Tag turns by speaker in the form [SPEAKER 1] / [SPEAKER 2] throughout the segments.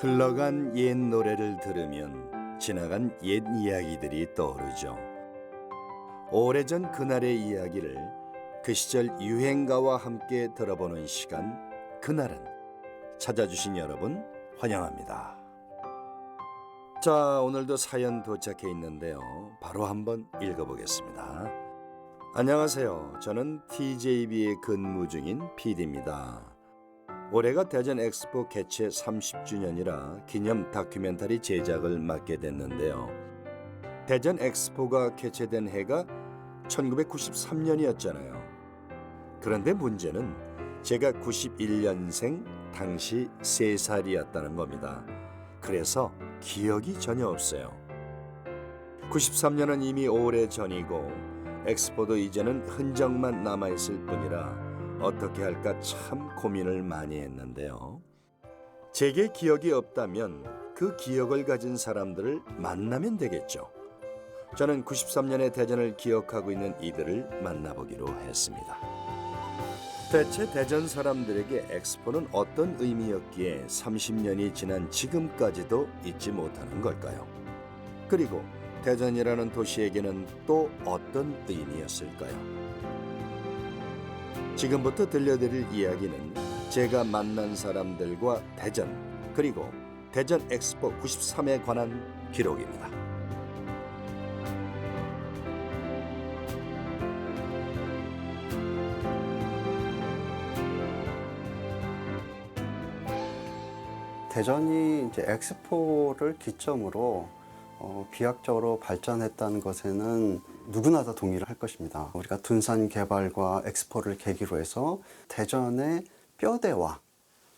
[SPEAKER 1] 흘러간 옛 노래를 들으면 지나간 옛 이야기들이 떠오르죠. 오래전 그날의 이야기를 그 시절 유행가와 함께 들어보는 시간, 그날은. 찾아주신 여러분 환영합니다. 자, 오늘도 사연 도착해 있는데요. 바로 한번 읽어보겠습니다. 안녕하세요. 저는 TJB에 근무 중인 PD입니다. 올해가 대전 엑스포 개최 30주년이라 기념 다큐멘터리 제작을 맡게 됐는데요. 대전 엑스포가 개최된 해가 1993년이었잖아요. 그런데 문제는 제가 91년생, 당시 3살이었다는 겁니다. 그래서 기억이 전혀 없어요. 93년은 이미 오래전이고 엑스포도 이제는 흔적만 남아있을 뿐이라 어떻게 할까 참 고민을 많이 했는데요. 제게 기억이 없다면 그 기억을 가진 사람들을 만나면 되겠죠. 저는 93년의 대전을 기억하고 있는 이들을 만나보기로 했습니다. 대체 대전 사람들에게 엑스포는 어떤 의미였기에 30년이 지난 지금까지도 잊지 못하는 걸까요? 그리고 대전이라는 도시에게는 또 어떤 의미였을까요? 지금부터 들려드릴 이야기는 제가 만난 사람들과 대전, 그리고 대전 엑스포 93에 관한 기록입니다.
[SPEAKER 2] 대전이 이제 엑스포를 기점으로 비약적으로 발전했다는 것에는 누구나 다 동의를 할 것입니다. 우리가 둔산 개발과 엑스포를 계기로 해서 대전의 뼈대와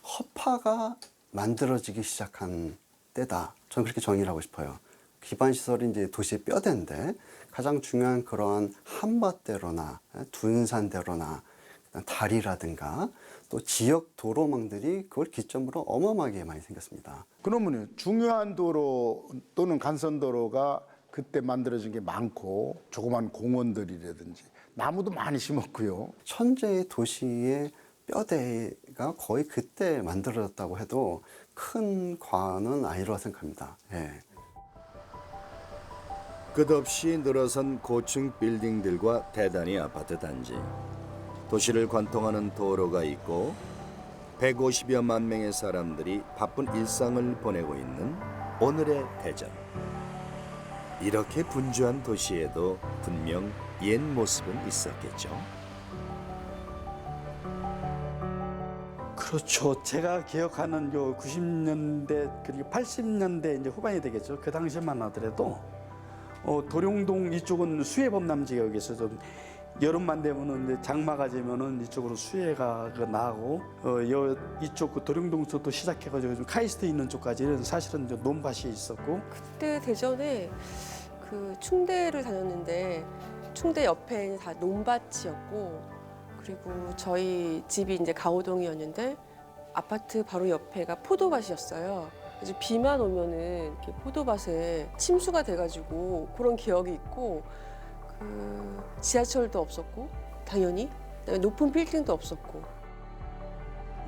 [SPEAKER 2] 허파가 만들어지기 시작한 때다. 저는 그렇게 정의를 하고 싶어요. 기반 시설이 이제 도시의 뼈대인데 가장 중요한 그러한 한밭대로나 둔산대로나 다리라든가 또 지역 도로망들이 그걸 기점으로 어마어마하게 많이 생겼습니다.
[SPEAKER 3] 그러면 중요한 도로 또는 간선도로가 그때 만들어진 게 많고 조그만 공원들이라든지 나무도 많이 심었고요.
[SPEAKER 2] 천재의 도시의 뼈대가 거의 그때 만들어졌다고 해도 큰 과언은 아니라고 생각합니다. 예.
[SPEAKER 1] 끝없이 늘어선 고층 빌딩들과 대단히 아파트 단지, 도시를 관통하는 도로가 있고 150여만 명의 사람들이 바쁜 일상을 보내고 있는 오늘의 대전. 이렇게 분주한 도시에도 분명 옛 모습은 있었겠죠.
[SPEAKER 4] 그렇죠. 제가 기억하는 요 90년대 그리고 80년대 이제 후반이 되겠죠. 그 당시만 하더라도 도룡동 이쪽은 수해범람 지역에서 좀 여름만 되면은 이제 장마가 지면은 이쪽으로 수해가 나고 이쪽 그 도룡동부터 시작해가지고 좀 카이스트 있는 쪽까지는 사실은 이제 논밭이 있었고.
[SPEAKER 5] 그때 대전에 그 충대를 다녔는데 충대 옆에는 다 논밭이었고, 그리고 저희 집이 이제 가오동이었는데 아파트 바로 옆에가 포도밭이었어요. 그래서 비만 오면은 이렇게 포도밭에 침수가 돼가지고 그런 기억이 있고, 그 지하철도 없었고 당연히 그다음에 높은 빌딩도 없었고.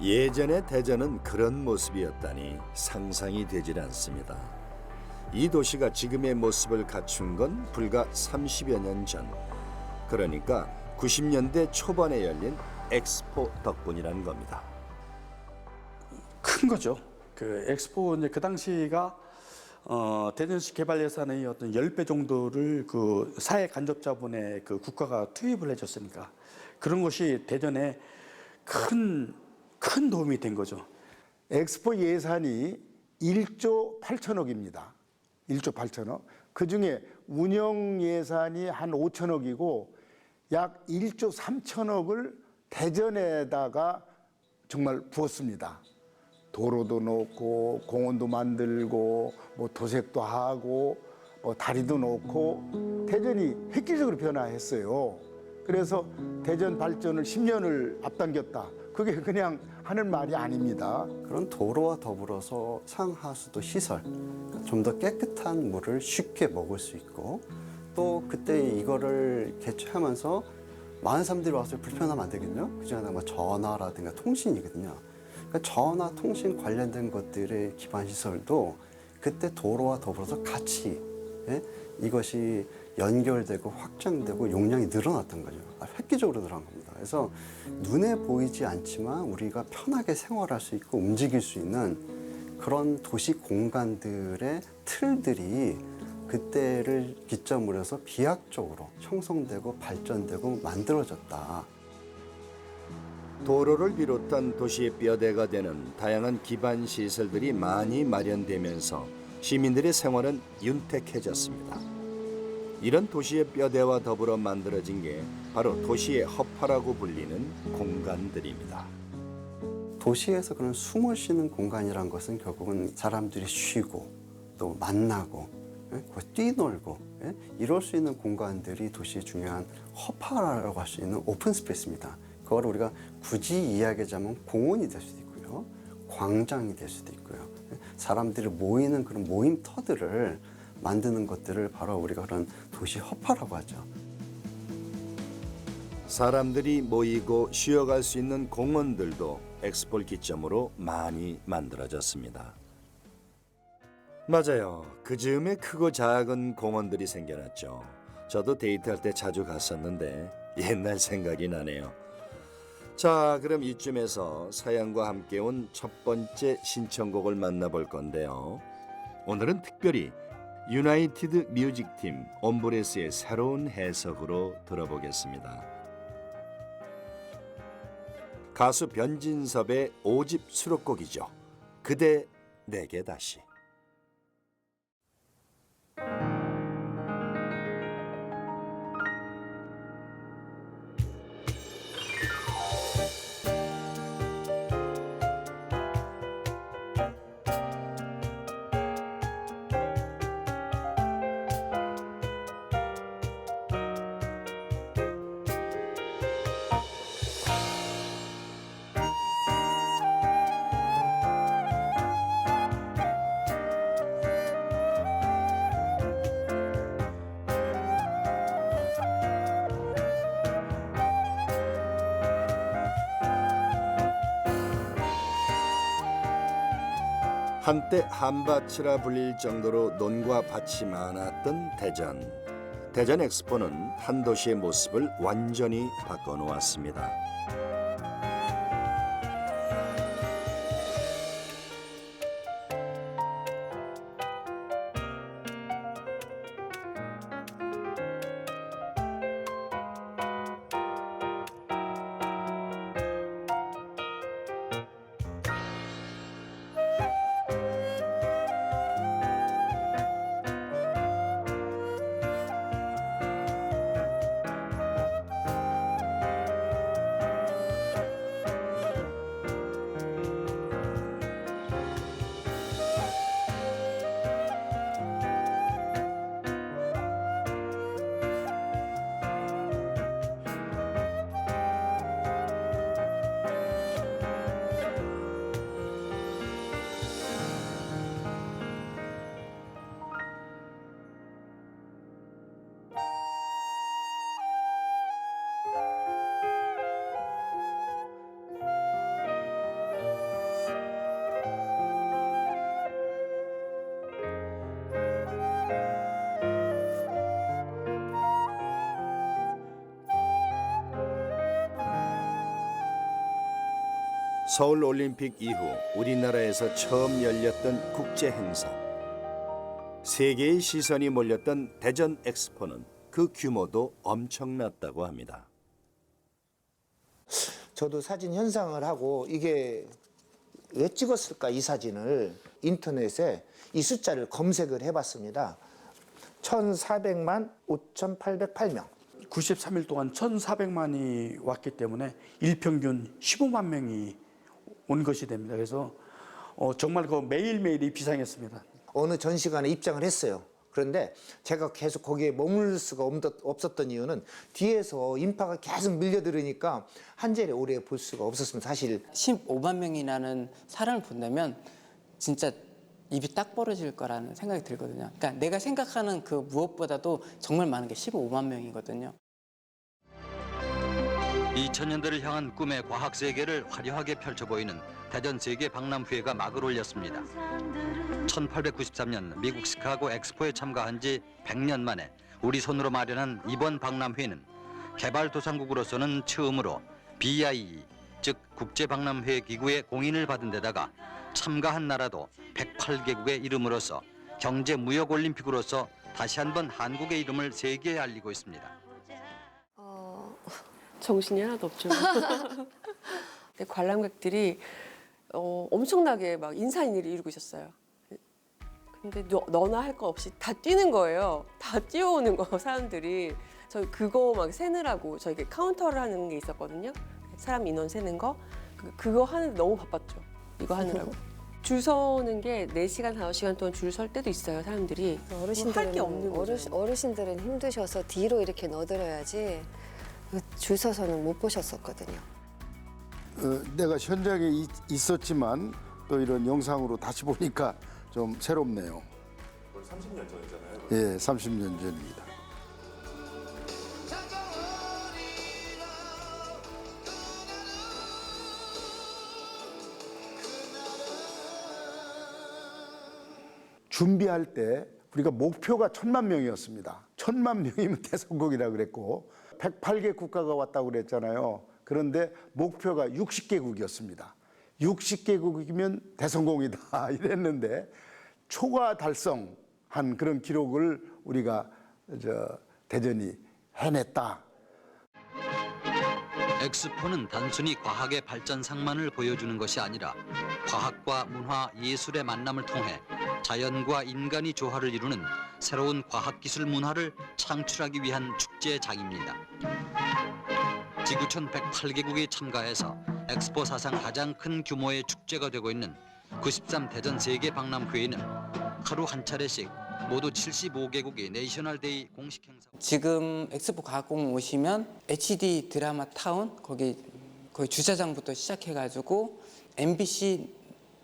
[SPEAKER 1] 예전의 대전은 그런 모습이었다니 상상이 되질 않습니다. 이 도시가 지금의 모습을 갖춘 건 불과 30여 년 전. 그러니까 90년대 초반에 열린 엑스포 덕분이라는 겁니다.
[SPEAKER 4] 큰 거죠. 그 엑스포 이제 그 당시가 대전시 개발 예산의 어떤 10배 정도를 그 사회 간접자본에 그 국가가 투입을 해줬으니까 그런 것이 대전에 큰 도움이 된 거죠.
[SPEAKER 3] 엑스포 예산이 1조 8천억입니다. 1조 8천억. 그중에 운영 예산이 한 5천억이고 약 1조 3천억을 대전에다가 정말 부었습니다. 도로도 놓고 공원도 만들고 뭐 도색도 하고 다리도 놓고 대전이 획기적으로 변화했어요. 그래서 대전 발전을 10년을 앞당겼다. 그게 그냥 하는 말이 아닙니다.
[SPEAKER 2] 그런 도로와 더불어서 상하수도 시설, 좀 더 깨끗한 물을 쉽게 먹을 수 있고 또 그때 이거를 개최하면서 많은 사람들이 와서 불편하면 안 되거든요. 그중에 하나가 전화라든가 통신이거든요. 그러니까 전화 통신 관련된 것들의 기반 시설도 그때 도로와 더불어서 같이 이것이 연결되고 확장되고 용량이 늘어났던 거죠. 획기적으로 늘어난 겁니다. 그래서 눈에 보이지 않지만 우리가 편하게 생활할 수 있고 움직일 수 있는 그런 도시 공간들의 틀들이 그때를 기점으로 해서 비약적으로 형성되고 발전되고 만들어졌다.
[SPEAKER 1] 도로를 비롯한 도시의 뼈대가 되는 다양한 기반 시설들이 많이 마련되면서 시민들의 생활은 윤택해졌습니다. 이런 도시의 뼈대와 더불어 만들어진 게 바로 도시의 허파라고 불리는 공간들입니다.
[SPEAKER 2] 도시에서 그런 숨을 쉬는 공간이란 것은 결국은 사람들이 쉬고 또 만나고 뛰놀고 이럴 수 있는 공간들이 도시의 중요한 허파라고 할 수 있는 오픈 스페이스입니다. 그걸 우리가 굳이 이야기하자면 공원이 될 수도 있고요, 광장이 될 수도 있고요. 사람들이 모이는 그런 모임터들을 만드는 것들을 바로 우리가 그런 도시 허파라고 하죠.
[SPEAKER 1] 사람들이 모이고 쉬어갈 수 있는 공원들도 엑스포를 기점으로 많이 만들어졌습니다. 맞아요. 그 즈음에 크고 작은 공원들이 생겨났죠. 저도 데이트할 때 자주 갔었는데 옛날 생각이 나네요. 자, 그럼 이쯤에서 사연과 함께 온 첫 번째 신청곡을 만나볼 건데요. 오늘은 특별히 유나이티드 뮤직팀 엄브레스의 새로운 해석으로 들어보겠습니다. 가수 변진섭의 5집 수록곡이죠. 그대 내게 다시. 한때 한밭이라 불릴 정도로 논과 밭이 많았던 대전. 대전 엑스포는 한 도시의 모습을 완전히 바꿔놓았습니다. 서울 올림픽 이후 우리나라에서 처음 열렸던 국제 행사. 세계의 시선이 몰렸던 대전 엑스포는 그 규모도 엄청났다고 합니다.
[SPEAKER 6] 저도 사진 현상을 하고 이게 왜 찍었을까 이 사진을 인터넷에 이 숫자를 검색을 해봤습니다. 1,400만 5,808명.
[SPEAKER 4] 93일 동안 1,400만이 왔기 때문에 일평균 15만 명이 온 것이 됩니다. 그래서 정말 그 매일매일이 비상했습니다.
[SPEAKER 6] 어느 전시관에 입장을 했어요. 그런데 제가 계속 거기에 머물 수가 없었던 이유는 뒤에서 인파가 계속 밀려들으니까 한 자리에 오래 볼 수가 없었습니다. 사실
[SPEAKER 7] 15만 명이라는 사람을 본다면 진짜 입이 딱 벌어질 거라는 생각이 들거든요. 그러니까 내가 생각하는 그 무엇보다도 정말 많은 게 15만 명이거든요.
[SPEAKER 8] 2000년대를 향한 꿈의 과학 세계를 화려하게 펼쳐 보이는 대전 세계 박람회가 막을 올렸습니다. 1893년 미국 시카고 엑스포에 참가한 지 100년 만에 우리 손으로 마련한 이번 박람회는 개발도상국으로서는 처음으로 BIE, 즉 국제박람회 기구의 공인을 받은 데다가 참가한 나라도 108개국의 이름으로서 경제무역올림픽으로서 다시 한번 한국의 이름을 세계에 알리고 있습니다.
[SPEAKER 5] 정신이 하나도 없죠. 근데 관람객들이 엄청나게 막 인사인의를 이루고 있었어요. 근데 너나 할 거 없이 다 뛰는 거예요. 다 뛰어오는 거 사람들이. 저희 그거 막 세느라고 저희 카운터를 하는 게 있었거든요. 사람 인원 세는 거. 그거 하는데 너무 바빴죠. 이거 하느라고. 줄 서는 게 4시간, 5시간 동안 줄 설 때도 있어요, 사람들이. 할 게 없는 거죠.
[SPEAKER 9] 어르신들은 힘드셔서 뒤로 이렇게 넣어드려야지 줄 서서는 못 보셨었거든요.
[SPEAKER 3] 내가 현장에 있었지만 또 이런 영상으로 다시 보니까 좀 새롭네요. 30년 전이잖아요. 예, 30년 전입니다. 준비할 때 우리가 목표가 1000만 명이었습니다. 1000만 명이면 대성공이라고 그랬고 108개 국가가 왔다고 그랬잖아요. 그런데 목표가 60개국이었습니다. 60개국이면 대성공이다 이랬는데 초과 달성한 그런 기록을 우리가 대전이 해냈다.
[SPEAKER 8] 엑스포는 단순히 과학의 발전상만을 보여주는 것이 아니라 과학과 문화, 예술의 만남을 통해 자연과 인간이 조화를 이루는 새로운 과학기술 문화를 창출하기 위한 축제장입니다. 지구촌 108개국이 참가해서 엑스포 사상 가장 큰 규모의 축제가 되고 있는 93 대전 세계 박람회에는 하루 한 차례씩 모두 75개국의 내셔널데이 공식 행사.
[SPEAKER 7] 지금 엑스포 과학공원 오시면 HD 드라마 타운 거기 거의 주차장부터 시작해가지고 MBC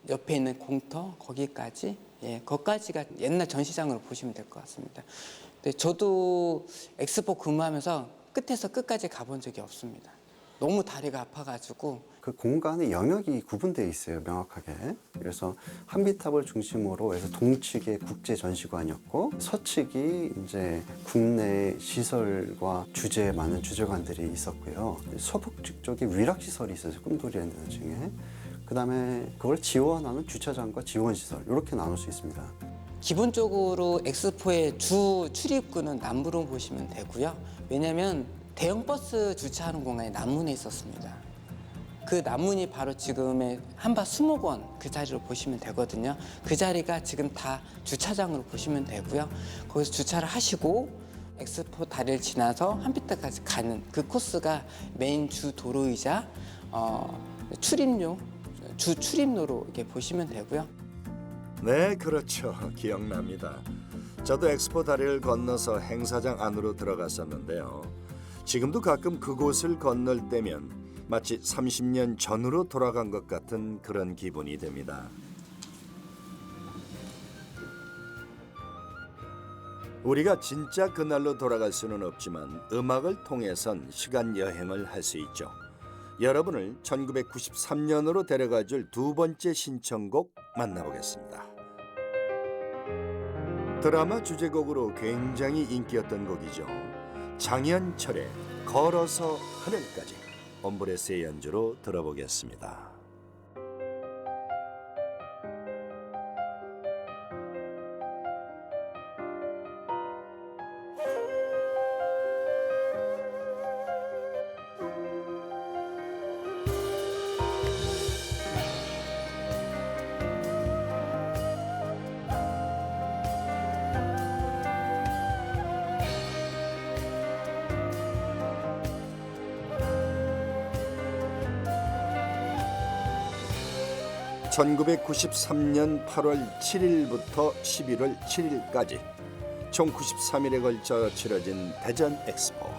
[SPEAKER 7] 옆에 있는 공터 거기까지 거기까지가 옛날 전시장으로 보시면 될 것 같습니다. 근데 저도 엑스포 근무하면서 끝에서 끝까지 가본 적이 없습니다. 너무 다리가 아파가지고.
[SPEAKER 2] 그 공간의 영역이 구분되어 있어요, 명확하게. 그래서 한비탑을 중심으로 해서 동측이 국제 전시관이었고 서측이 이제 국내 시설과 주제에 많은 주제관들이 있었고요. 서북측 쪽에 위락 시설이 있어요, 꿈돌이 랜드 중에. 그다음에 그걸 지원하는 주차장과 지원 시설 이렇게 나눌 수 있습니다.
[SPEAKER 7] 기본적으로 엑스포의 주 출입구는 남부로 보시면 되고요. 왜냐하면 대형 버스 주차하는 공간이 남문에 있었습니다. 그 남문이 바로 지금의 한밭 수목원 그 자리로 보시면 되거든요. 그 자리가 지금 다 주차장으로 보시면 되고요. 거기서 주차를 하시고 엑스포 다리를 지나서 한빛대까지 가는 그 코스가 메인 주 도로이자 주 출입로로 이렇게 보시면 되고요.
[SPEAKER 1] 네, 그렇죠. 기억납니다. 저도 엑스포 다리를 건너서 행사장 안으로 들어갔었는데요. 지금도 가끔 그곳을 건널 때면 마치 30년 전으로 돌아간 것 같은 그런 기분이 됩니다. 우리가 진짜 그날로 돌아갈 수는 없지만 음악을 통해선 시간 여행을 할 수 있죠. 여러분을 1993년으로 데려가줄 두 번째 신청곡 만나보겠습니다. 드라마 주제곡으로 굉장히 인기였던 곡이죠. 장현철의 걸어서 하늘까지 엄브레스의 연주로 들어보겠습니다. (1993년 8월 7일부터 11월 7일까지) 총 93일에 걸쳐 치러진 대전 엑스포.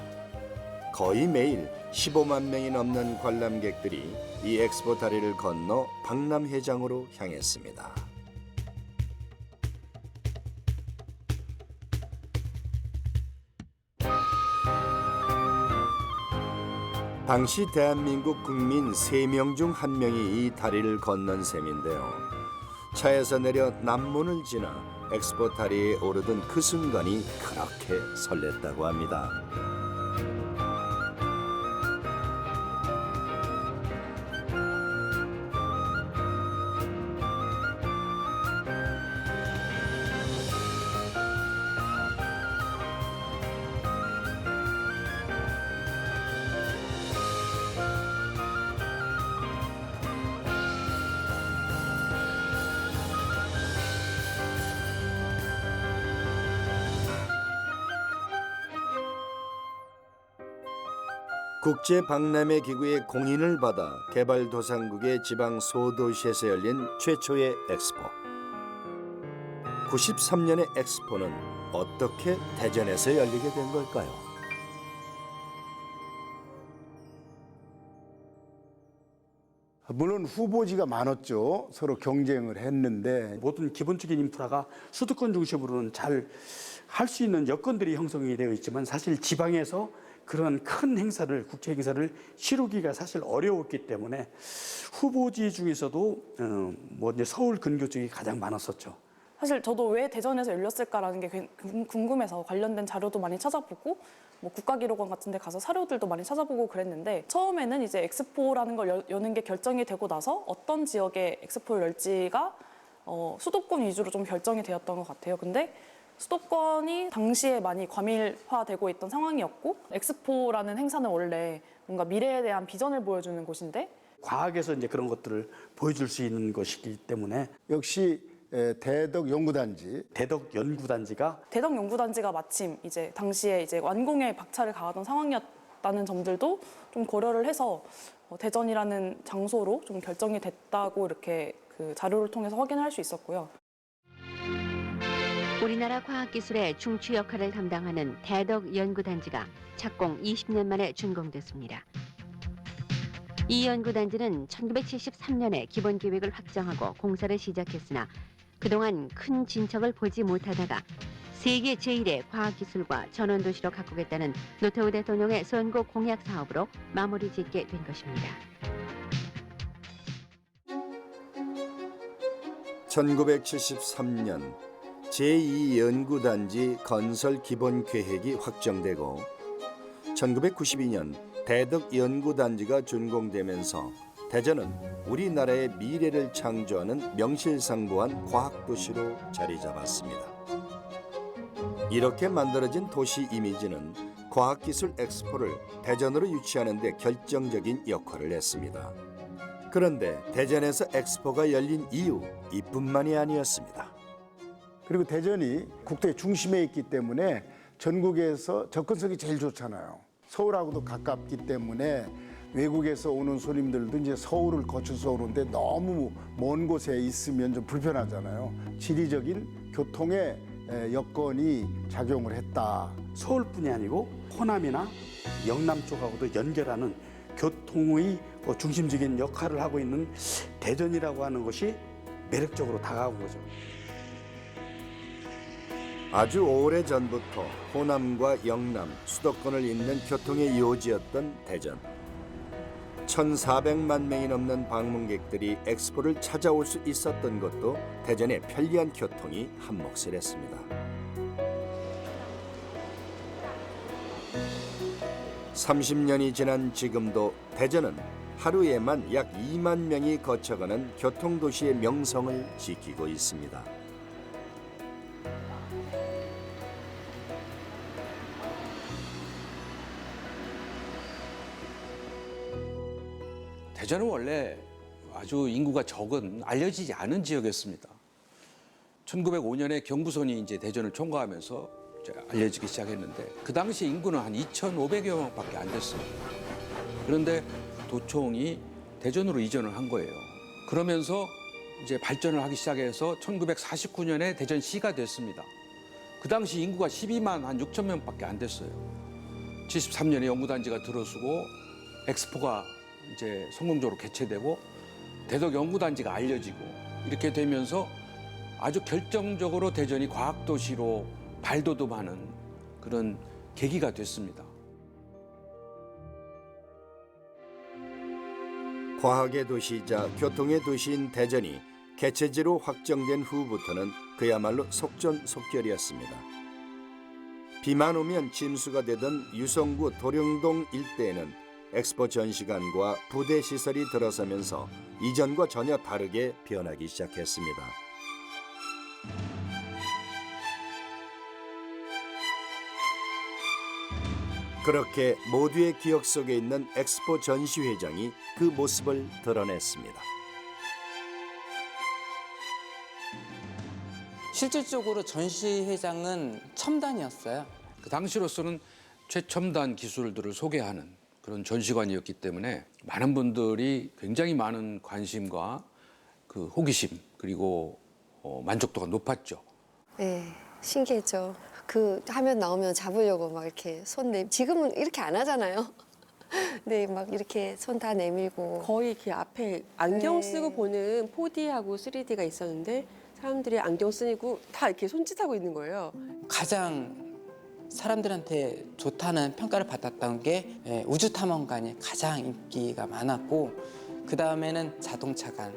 [SPEAKER 1] 거의 매일 15만 명이 넘는 관람객들이 이 엑스포 다리를 건너 박람회장으로 향했습니다. 당시 대한민국 국민 3명 중 1명이 이 다리를 건넌 셈인데요. 차에서 내려 남문을 지나 엑스포 다리에 오르던 그 순간이 그렇게 설렜다고 합니다. 국제 박람회 기구의 공인을 받아 개발도상국의 지방 소도시에서 열린 최초의 엑스포. 93년의 엑스포는 어떻게 대전에서 열리게 된 걸까요?
[SPEAKER 3] 물론 후보지가 많았죠. 서로 경쟁을 했는데
[SPEAKER 4] 모든 기본적인 인프라가 수도권 중심으로는 잘 할 수 있는 여건들이 형성이 되어 있지만 사실 지방에서 그런 큰 행사를, 국제 행사를 치르기가 사실 어려웠기 때문에 후보지 중에서도 이제 서울 근교 쪽이 가장 많았었죠.
[SPEAKER 10] 사실 저도 왜 대전에서 열렸을까라는 게 궁금해서 관련된 자료도 많이 찾아보고 뭐 국가기록원 같은 데 가서 사료들도 많이 찾아보고 그랬는데 처음에는 이제 엑스포라는 걸 여는 게 결정이 되고 나서 어떤 지역에 엑스포를 열지가 수도권 위주로 좀 결정이 되었던 것 같아요. 근데 수도권이 당시에 많이 과밀화되고 있던 상황이었고 엑스포라는 행사는 원래 뭔가 미래에 대한 비전을 보여주는 곳인데
[SPEAKER 4] 과학에서 이제 그런 것들을 보여줄 수 있는 것이기 때문에
[SPEAKER 3] 역시 대덕 연구단지
[SPEAKER 4] 대덕 연구단지가
[SPEAKER 10] 마침 이제 당시에 이제 완공에 박차를 가하던 상황이었다는 점들도 좀 고려를 해서 대전이라는 장소로 좀 결정이 됐다고 이렇게 그 자료를 통해서 확인할 수 있었고요.
[SPEAKER 11] 우리나라 과학기술의 중추 역할을 담당하는 대덕 연구단지가 착공 20년 만에 준공됐습니다. 이 연구단지는 1973년에 기본 계획을 확정하고 공사를 시작했으나 그동안 큰 진척을 보지 못하다가 세계 제1의 과학기술과 전원도시로 가꾸겠다는 노태우 대통령의 선거 공약 사업으로 마무리 짓게 된 것입니다.
[SPEAKER 1] 1973년 제2연구단지 건설 기본 계획이 확정되고 1992년 대덕연구단지가 준공되면서 대전은 우리나라의 미래를 창조하는 명실상부한 과학도시로 자리 잡았습니다. 이렇게 만들어진 도시 이미지는 과학기술 엑스포를 대전으로 유치하는 데 결정적인 역할을 했습니다. 그런데 대전에서 엑스포가 열린 이유 이뿐만이 아니었습니다.
[SPEAKER 3] 그리고 대전이 국토의 중심에 있기 때문에 전국에서 접근성이 제일 좋잖아요. 서울하고도 가깝기 때문에 외국에서 오는 손님들도 이제 서울을 거쳐서 오는데 너무 먼 곳에 있으면 좀 불편하잖아요. 지리적인 교통의 여건이 작용을 했다.
[SPEAKER 4] 서울뿐이 아니고 호남이나 영남 쪽하고도 연결하는 교통의 중심적인 역할을 하고 있는 대전이라고 하는 것이 매력적으로 다가온 거죠.
[SPEAKER 1] 아주 오래전부터 호남과 영남, 수도권을 잇는 교통의 요지였던 대전. 1,400만 명이 넘는 방문객들이 엑스포를 찾아올 수 있었던 것도 대전의 편리한 교통이 한몫을 했습니다. (30년이) 지난 지금도 대전은 하루에만 약 2만 명이 거쳐가는 교통도시의 명성을 지키고 있습니다.
[SPEAKER 12] 대전은 원래 아주 인구가 적은 알려지지 않은 지역이었습니다. 1905년에 경부선이 이제 대전을 총괄하면서 이제 알려지기 시작했는데 그 당시 인구는 한 2,500여 명밖에 안 됐어요. 그런데 도청이 대전으로 이전을 한 거예요. 그러면서 이제 발전을 하기 시작해서 1949년에 대전시가 됐습니다. 그 당시 인구가 12만 한 6천 명밖에 안 됐어요. 73년에 연구단지가 들어서고 엑스포가 이제 성공적으로 개최되고 대덕 연구단지가 알려지고 이렇게 되면서 아주 결정적으로 대전이 과학도시로 발돋움하는 그런 계기가 됐습니다.
[SPEAKER 1] 과학의 도시이자 교통의 도시인 대전이 개최지로 확정된 후부터는 그야말로 속전속결이었습니다. 비만 오면 침수가 되던 유성구 도령동 일대에는 엑스포 전시관과 부대 시설이 들어서면서 이전과 전혀 다르게 변하기 시작했습니다. 그렇게 모두의 기억 속에 있는 엑스포 전시회장이 그 모습을 드러냈습니다.
[SPEAKER 7] 실질적으로 전시회장은 첨단이었어요.
[SPEAKER 12] 그 당시로서는 최첨단 기술들을 소개하는 그런 전시관이었기 때문에 많은 분들이 굉장히 많은 관심과 그 호기심 그리고 만족도가 높았죠.
[SPEAKER 9] 네, 신기했죠. 그 화면 나오면 잡으려고 막 이렇게 지금은 이렇게 안 하잖아요. 네, 막 이렇게 손 다 내밀고.
[SPEAKER 5] 거의 이렇게 앞에 안경
[SPEAKER 9] 네.
[SPEAKER 5] 쓰고 보는 4D하고 3D가 있었는데 사람들이 안경 쓰고 다 이렇게 손짓하고 있는 거예요.
[SPEAKER 7] 가장 사람들한테 좋다는 평가를 받았던 게 우주탐험관이 가장 인기가 많았고, 그 다음에는 자동차관.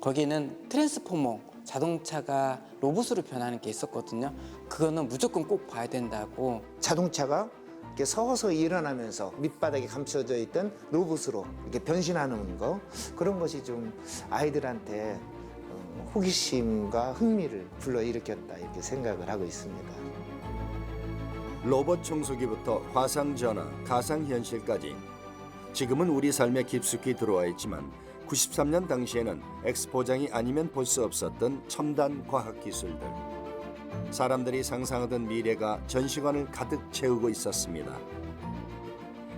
[SPEAKER 7] 거기는 트랜스포머, 자동차가 로봇으로 변하는 게 있었거든요. 그거는 무조건 꼭 봐야 된다고.
[SPEAKER 6] 자동차가 이렇게 서서히 일어나면서 밑바닥에 감춰져 있던 로봇으로 이렇게 변신하는 거, 그런 것이 좀 아이들한테 호기심과 흥미를 불러일으켰다 이렇게 생각을 하고 있습니다.
[SPEAKER 1] 로봇 청소기부터 화상전화, 가상현실까지 지금은 우리 삶에 깊숙이 들어와 있지만 93년 당시에는 엑스포장이 아니면 볼 수 없었던 첨단 과학기술들. 사람들이 상상하던 미래가 전시관을 가득 채우고 있었습니다.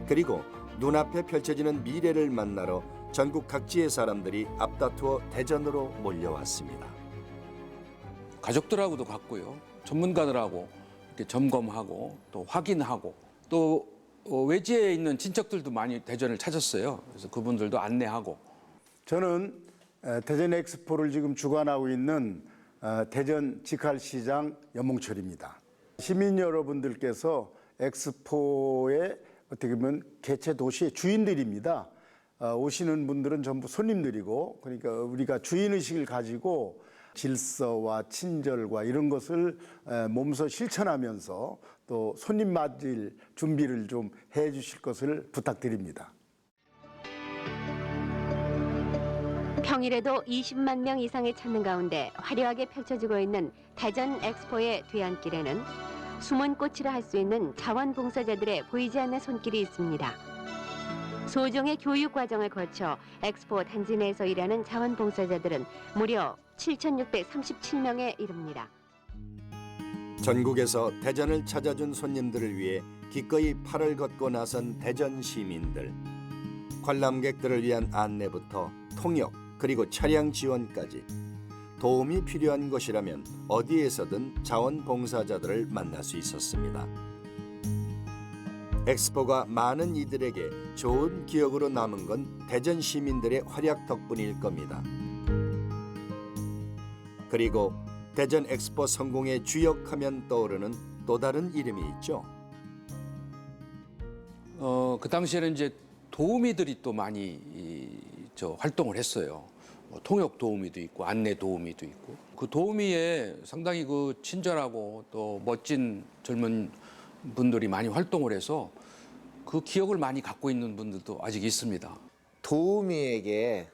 [SPEAKER 1] 그리고 눈앞에 펼쳐지는 미래를 만나러 전국 각지의 사람들이 앞다투어 대전으로 몰려왔습니다.
[SPEAKER 12] 가족들하고도 갔고요. 전문가들하고 이렇게 점검하고 또 확인하고 또 외지에 있는 친척들도 많이 대전을 찾았어요. 그래서 그분들도 안내하고.
[SPEAKER 3] 저는 대전 엑스포를 지금 주관하고 있는 대전 직할시장 연몽철입니다. 시민 여러분들께서 엑스포의 어떻게 보면 개최 도시의 주인들입니다. 오시는 분들은 전부 손님들이고, 그러니까 우리가 주인의식을 가지고 질서와 친절과 이런 것을 몸소 실천하면서 또 손님 맞을 준비를 좀 해주실 것을 부탁드립니다.
[SPEAKER 11] 평일에도 20만 명 이상이 찾는 가운데 화려하게 펼쳐지고 있는 대전 엑스포의 뒤안길에는 숨은 꽃이라 할 수 있는 자원봉사자들의 보이지 않는 손길이 있습니다. 소정의 교육 과정을 거쳐 엑스포 단지 내에서 일하는 자원봉사자들은 무려 7,637명에 이릅니다.
[SPEAKER 1] 전국에서 대전을 찾아준 손님들을 위해 기꺼이 팔을 걷고 나선 대전 시민들. 관람객들을 위한 안내부터 통역 그리고 차량 지원까지 도움이 필요한 것이라면 어디에서든 자원봉사자들을 만날 수 있었습니다. 엑스포가 많은 이들에게 좋은 기억으로 남은 건 대전 시민들의 활약 덕분일 겁니다. 그리고 대전 엑스포 성공의 주역하면 떠오르는 또 다른 이름이 있죠.
[SPEAKER 12] 그 당시에는 이제 도우미들이 또 많이 활동을 했어요. 통역 도우미도 있고 안내 도우미도 있고, 그 도우미에 상당히 그 친절하고 또 멋진 젊은 분들이 많이 활동을 해서 그 기억을 많이 갖고 있는 분들도 아직 있습니다.
[SPEAKER 6] 도우미에게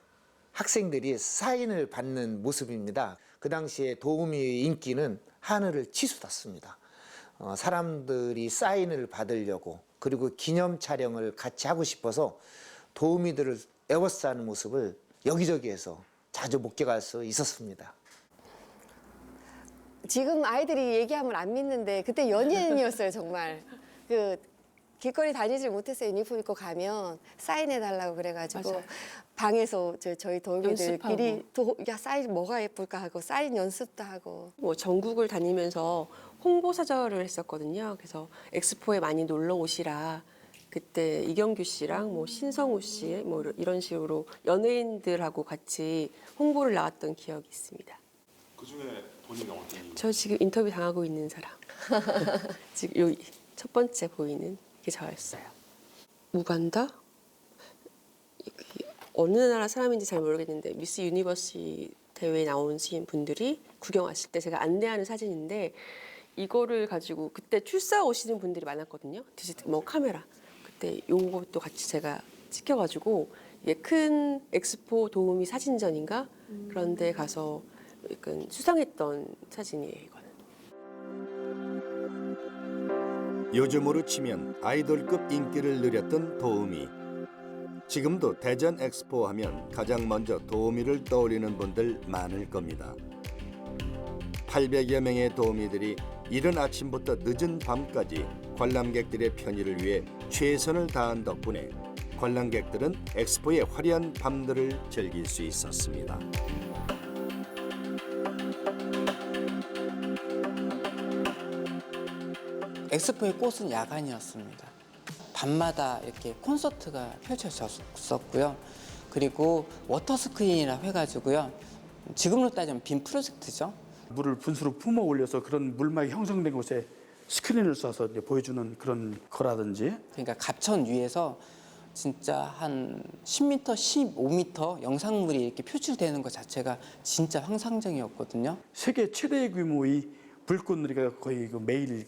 [SPEAKER 6] 학생들이 사인을 받는 모습입니다. 그 당시에 도우미의 인기는 하늘을 치솟았습니다. 사람들이 사인을 받으려고, 그리고 기념 촬영을 같이 하고 싶어서 도우미들을 에워싸는 모습을 여기저기에서 자주 목격할 수 있었습니다.
[SPEAKER 9] 지금 아이들이 얘기하면 안 믿는데 그때 연예인이었어요, 정말. 그 길거리 다니질 못해서 유니폼 입고 가면 사인해달라고 그래가지고
[SPEAKER 5] 맞아요.
[SPEAKER 9] 방에서 저희 도우미들끼리
[SPEAKER 5] 연습하고.
[SPEAKER 9] 야, 사인 뭐가 예쁠까 하고 사인 연습도 하고.
[SPEAKER 5] 뭐 전국을 다니면서 홍보사절을 했었거든요. 그래서 엑스포에 많이 놀러 오시라. 그때 이경규 씨랑 뭐 신성우 씨 뭐 이런 식으로 연예인들하고 같이 홍보를 나왔던 기억이 있습니다.
[SPEAKER 13] 그중에 본인이 어떤?
[SPEAKER 5] 저 지금 인터뷰 당하고 있는 사람. 지금 요 첫 번째 보이는 게 저였어요. 우간다? 어느 나라 사람인지 잘 모르겠는데 미스 유니버스 대회에 나오신 분들이 구경 왔을 때 제가 안내하는 사진인데 이거를 가지고 그때 출사 오시는 분들이 많았거든요. 디지털 뭐 카메라 그때 요것도 같이 제가 찍혀가지고 이게 큰 엑스포 도우미 사진전인가 그런 데 가서 약간 수상했던 사진이에요. 이거는.
[SPEAKER 1] 요즘으로 치면 아이돌급 인기를 누렸던 도우미. 지금도 대전 엑스포 하면 가장 먼저 도우미를 떠올리는 분들 많을 겁니다. 800여 명의 도우미들이 이른 아침부터 늦은 밤까지 관람객들의 편의를 위해 최선을 다한 덕분에 관람객들은 엑스포의 화려한 밤들을 즐길 수 있었습니다.
[SPEAKER 7] 엑스포의 꽃은 야간이었습니다. 밤마다 이렇게 콘서트가 펼쳐졌었고요. 그리고 워터 스크린이라 해가지고요. 지금으로 따지면 빔 프로젝트죠.
[SPEAKER 4] 물을 분수로 품어 올려서 그런 물막이 형성된 곳에 스크린을 쏴서 이제 보여주는 그런 거라든지.
[SPEAKER 7] 그러니까 갑천 위에서 진짜 한 10m, 15m 영상물이 이렇게 표출되는 것 자체가 진짜 환상적이었거든요.
[SPEAKER 4] 세계 최대 규모의 불꽃놀이가 거의 매일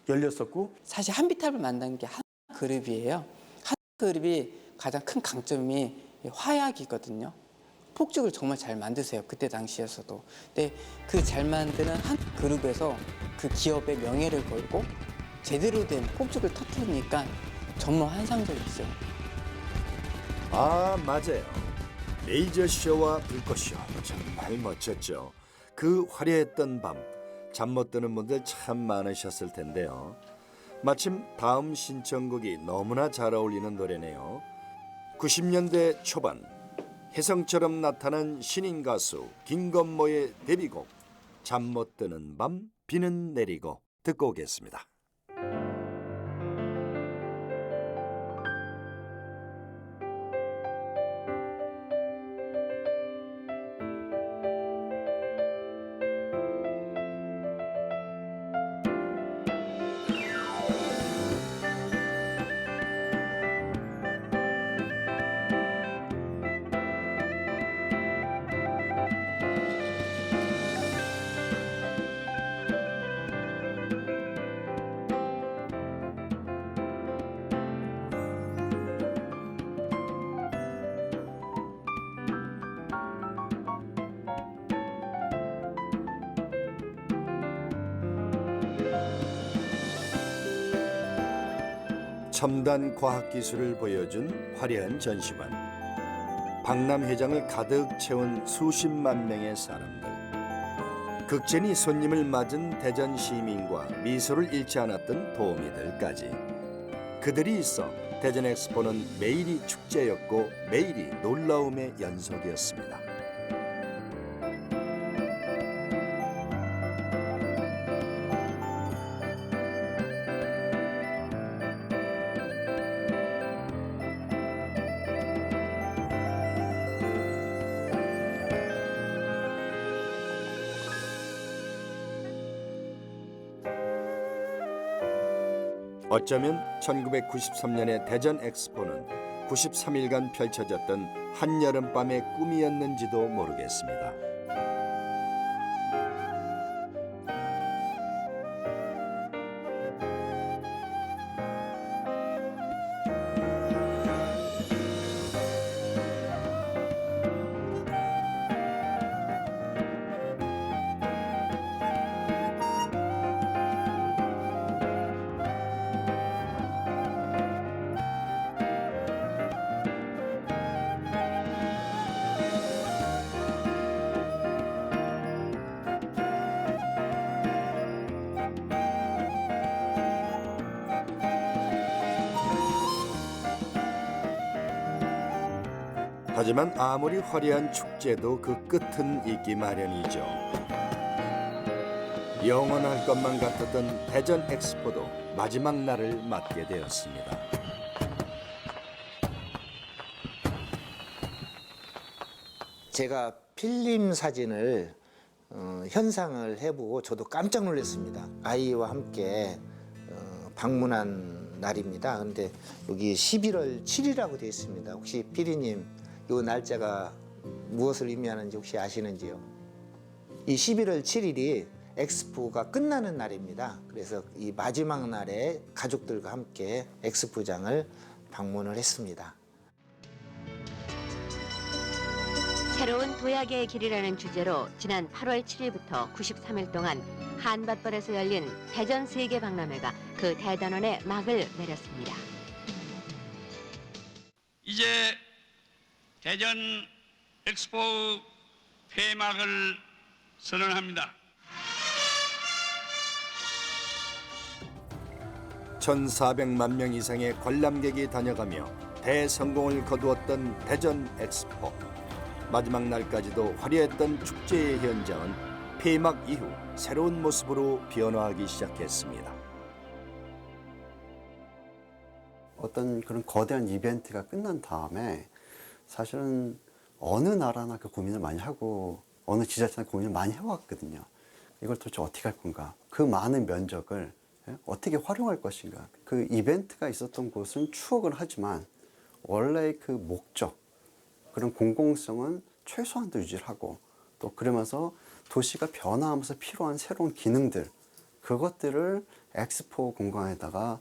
[SPEAKER 4] 열렸었고
[SPEAKER 7] 사실 한비탑을 만든 게 한 그룹이에요. 한 그룹이 가장 큰 강점이 화약이거든요. 폭죽을 정말 잘 만드세요. 그때 당시에서도. 근데 그 잘 만드는 한 그룹에서 그 기업의 명예를 걸고 제대로 된 폭죽을 터뜨리니까 정말 환상적이죠.
[SPEAKER 1] 아, 맞아요. 레이저쇼와 불꽃쇼 정말 멋졌죠. 그 화려했던 밤, 잠 못 드는 분들 참 많으셨을 텐데요. 마침 다음 신청곡이 너무나 잘 어울리는 노래네요. 90년대 초반 혜성처럼 나타난 신인 가수 김건모의 데뷔곡 잠 못 드는 밤 비는 내리고 듣고 오겠습니다. 첨단 과학기술을 보여준 화려한 전시관. 박람회장을 가득 채운 수십만 명의 사람들. 극진히 손님을 맞은 대전 시민과 미소를 잃지 않았던 도우미들까지. 그들이 있어 대전 엑스포는 매일이 축제였고 매일이 놀라움의 연속이었습니다. 어쩌면 1993년의 대전 엑스포는 93일간 펼쳐졌던 한여름밤의 꿈이었는지도 모르겠습니다. 하지만 아무리 화려한 축제도 그 끝은 있기 마련이죠. 영원할 것만 같았던 대전 엑스포도 마지막 날을 맞게 되었습니다.
[SPEAKER 6] 제가 필름 사진을 현상을 해보고 저도 깜짝 놀랐습니다. 아이와 함께 방문한 날입니다. 근데 여기 11월 7일이라고 되어 있습니다. 혹시 피디님 요 날짜가 무엇을 의미하는지 혹시 아시는지요? 이 11월 7일이 엑스포가 끝나는 날입니다. 그래서 이 마지막 날에 가족들과 함께 엑스포장을 방문을 했습니다.
[SPEAKER 11] 새로운 도약의 길이라는 주제로 지난 8월 7일부터 93일 동안 한밭벌에서 열린 대전 세계박람회가 그 대단원의 막을 내렸습니다.
[SPEAKER 14] 이제 대전 엑스포 폐막을 선언합니다.
[SPEAKER 1] 1,400만 명 이상의 관람객이 다녀가며 대성공을 거두었던 대전 엑스포. 마지막 날까지도 화려했던 축제의 현장은 폐막 이후 새로운 모습으로 변화하기 시작했습니다.
[SPEAKER 2] 어떤 그런 거대한 이벤트가 끝난 다음에 사실은 어느 나라나 그 고민을 많이 하고 어느 지자체나 고민을 많이 해왔거든요. 이걸 도대체 어떻게 할 건가? 그 많은 면적을 어떻게 활용할 것인가? 그 이벤트가 있었던 곳은 추억을 하지만 원래 그 목적, 그런 공공성은 최소한도 유지를 하고 또 그러면서 도시가 변화하면서 필요한 새로운 기능들, 그것들을 엑스포 공간에다가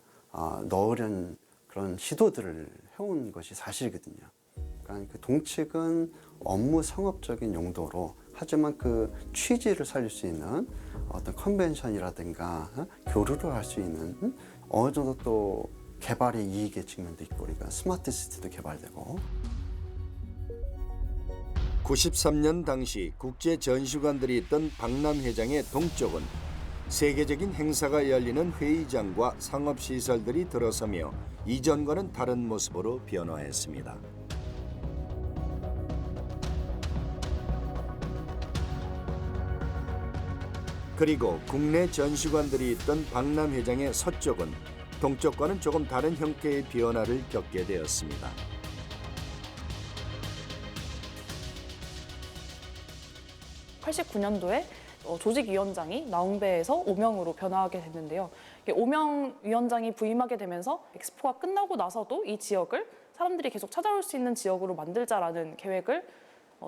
[SPEAKER 2] 넣으려는 그런 시도들을 해온 것이 사실이거든요. 그러니까 그 동측은 업무 상업적인 용도로 하지만 그 취지를 살릴 수 있는 어떤 컨벤션이라든가 교류를 할 수 있는 어느 정도 또 개발의 이익의 측면도 있고 그러니까 스마트 시티도 개발되고
[SPEAKER 1] 93년 당시 국제 전시관들이 있던 박람회장의 동쪽은 세계적인 행사가 열리는 회의장과 상업시설들이 들어서며 이전과는 다른 모습으로 변화했습니다. 그리고 국내 전시관들이 있던 박람회장의 서쪽은 동쪽과는 조금 다른 형태의 변화를 겪게 되었습니다.
[SPEAKER 10] (89년도에) 조직위원장이 나웅배에서 오명으로 변화하게 됐는데요. 오명 위원장이 부임하게 되면서 엑스포가 끝나고 나서도 이 지역을 사람들이 계속 찾아올 수 있는 지역으로 만들자라는 계획을